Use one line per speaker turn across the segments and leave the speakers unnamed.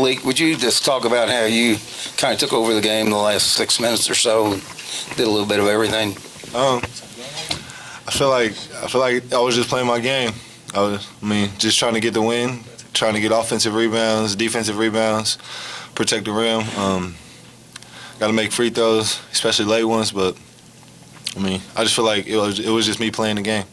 Malik, would you just talk about how you kind of took over the game the last 6 minutes or so, and did a little bit of everything?
I feel like I was just playing my game. Just trying to get the win, trying to get offensive rebounds, defensive rebounds, protect the rim. Got to make free throws, especially late ones. But I just feel like it was just me playing the game.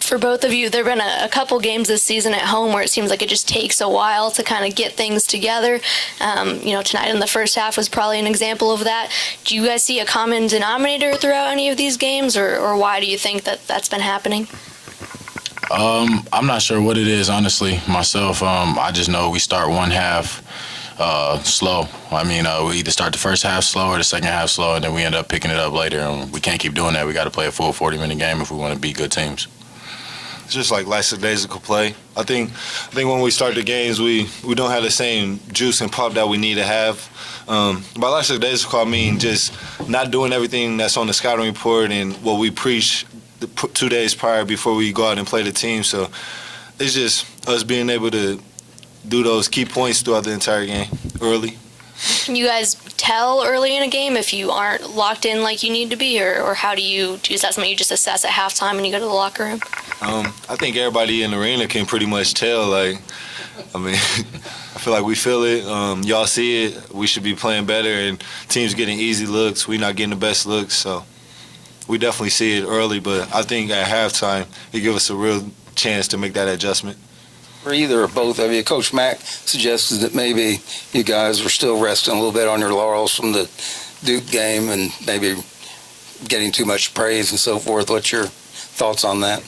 For both of you, there have been a couple games this season at home where it seems like it just takes a while to kind of get things together. Tonight in the first half was probably an example of that. Do you guys see a common denominator throughout any of these games, or why do you think that's been happening?
I'm not sure what it is, honestly, myself. I just know we start one half slow. We either start the first half slow or the second half slow, and then we end up picking it up later. And we can't keep doing that. We got to play a full 40-minute game if we want to beat good teams.
It's just like lackadaisical play. I think when we start the games, we don't have the same juice and pop that we need to have. By lackadaisical, I mean just not doing everything that's on the scouting report and what we preach 2 days prior before we go out and play the team. So it's just us being able to do those key points throughout the entire game early.
Can you guys tell early in a game if you aren't locked in like you need to be, or how is that something you just assess at halftime when you go to the locker room?
I think everybody in the arena can pretty much tell. I feel like we feel it. Y'all see it. We should be playing better, and teams getting easy looks. We're not getting the best looks, so we definitely see it early. But I think at halftime, it gives us a real chance to make that adjustment.
For either or both of you, Coach Mack suggested that maybe you guys were still resting a little bit on your laurels from the Duke game and maybe getting too much praise and so forth. What's your thoughts on that?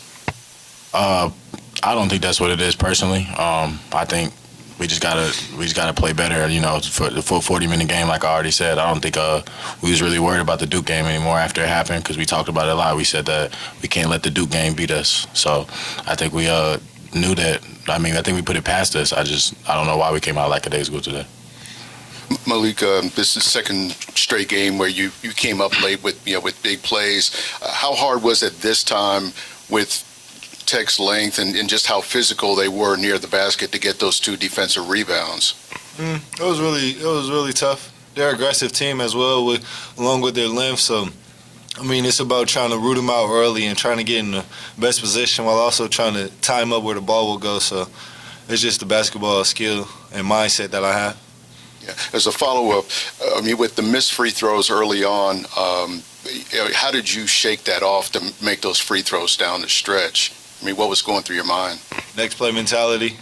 I don't think that's what it is personally. I think we just gotta play better. For the full 40-minute game, like I already said, I don't think we was really worried about the Duke game anymore after it happened because we talked about it a lot. We said that we can't let the Duke game beat us. So I think we knew that. I think we put it past us. I don't know why we came out like a days ago today.
Malik, this is the second straight game where you came up late with big plays. How hard was it this time with Tech's length and just how physical they were near the basket to get those 2 defensive rebounds?
It was really tough. They're an aggressive team as well, along with their length. So, it's about trying to root them out early and trying to get in the best position while also trying to time up where the ball will go. So it's just the basketball skill and mindset that I have.
Yeah. As a follow-up, with the missed free throws early on, how did you shake that off to make those free throws down the stretch? What was going through your mind?
Next play mentality.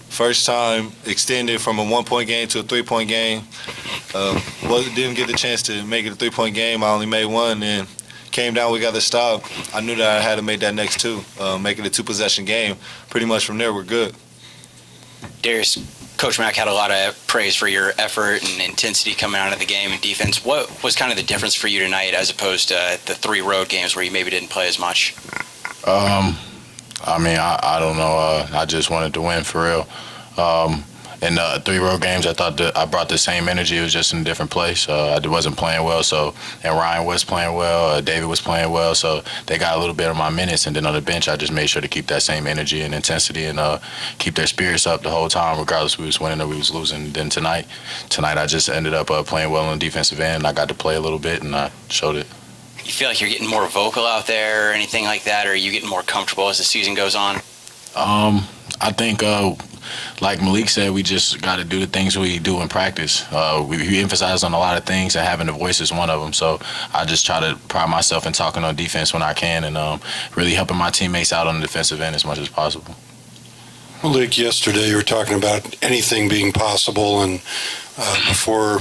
First time extended from a 1-point game to a 3-point game. Didn't get the chance to make it a 3-point game. I only made one, and came down. We got the stop. I knew that I had to make that next 2, make it a 2-possession game. Pretty much from there, we're good.
Darius, Coach Mack had a lot of praise for your effort and intensity coming out of the game and defense. What was kind of the difference for you tonight as opposed to the 3 road games where you maybe didn't play as much?
I don't know. I just wanted to win for real. In the 3 road games, I thought that I brought the same energy. It was just in a different place. I wasn't playing well, and Ryan was playing well. David was playing well, so they got a little bit of my minutes. And then on the bench, I just made sure to keep that same energy and intensity and keep their spirits up the whole time, regardless if we was winning or we was losing. Then tonight, I just ended up playing well on the defensive end. I got to play a little bit, and I showed it.
You feel like you're getting more vocal out there or anything like that, or are you getting more comfortable as the season goes on?
I think, like Malik said, we just got to do the things we do in practice. We emphasize on a lot of things, and having a voice is one of them. So I just try to pride myself in talking on defense when I can and really helping my teammates out on the defensive end as much as possible.
Malik, yesterday you were talking about anything being possible, and before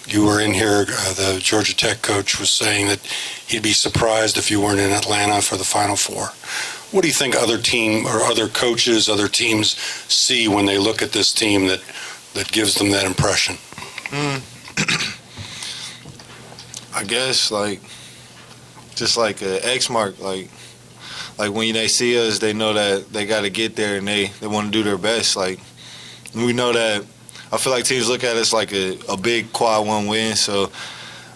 you were in here, the Georgia Tech coach was saying that he'd be surprised if you weren't in Atlanta for the Final Four. What do you think other team or other coaches, other teams see when they look at this team that gives them that impression?
I guess just like an X mark, like when they see us, they know that they got to get there and they want to do their best. We know that. I feel like teams look at us like a big quad 1 win, so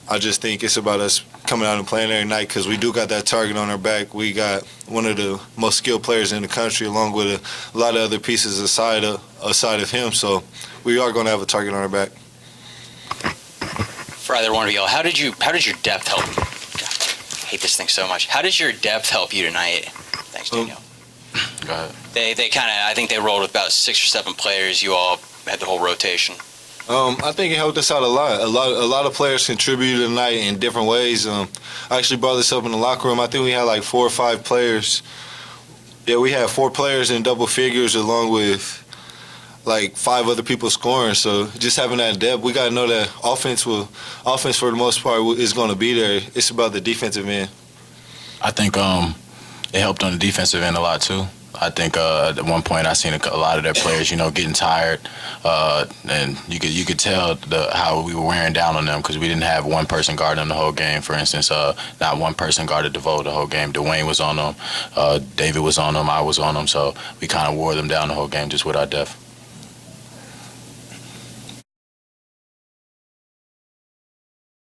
I just think it's about us coming out and playing every night because we do got that target on our back. We got one of the most skilled players in the country, along with a lot of other pieces aside of him. So we are going to have a target on our back.
For either one of y'all, how did your depth help? God, I hate this thing so much. How did your depth help you tonight? Thanks, Daniel.
Go ahead.
They kind of, I think they rolled with about 6 or 7 players. You all had the whole rotation.
I think it helped us out a lot. A lot of players contributed tonight in different ways. I actually brought this up in the locker room. I think we had like 4 or 5 players. Yeah, we had 4 players in double figures along with like 5 other people scoring. So just having that depth, we got to know that offense for the most part is going to be there. It's about the defensive end.
I think it helped on the defensive end a lot too. I think at one point I seen a lot of their players, getting tired, and you could tell how we were wearing down on them because we didn't have one person guarding them the whole game. For instance, not one person guarded DeVoe the whole game. Dwayne was on them, David was on them, I was on them, so we kind of wore them down the whole game just with our depth.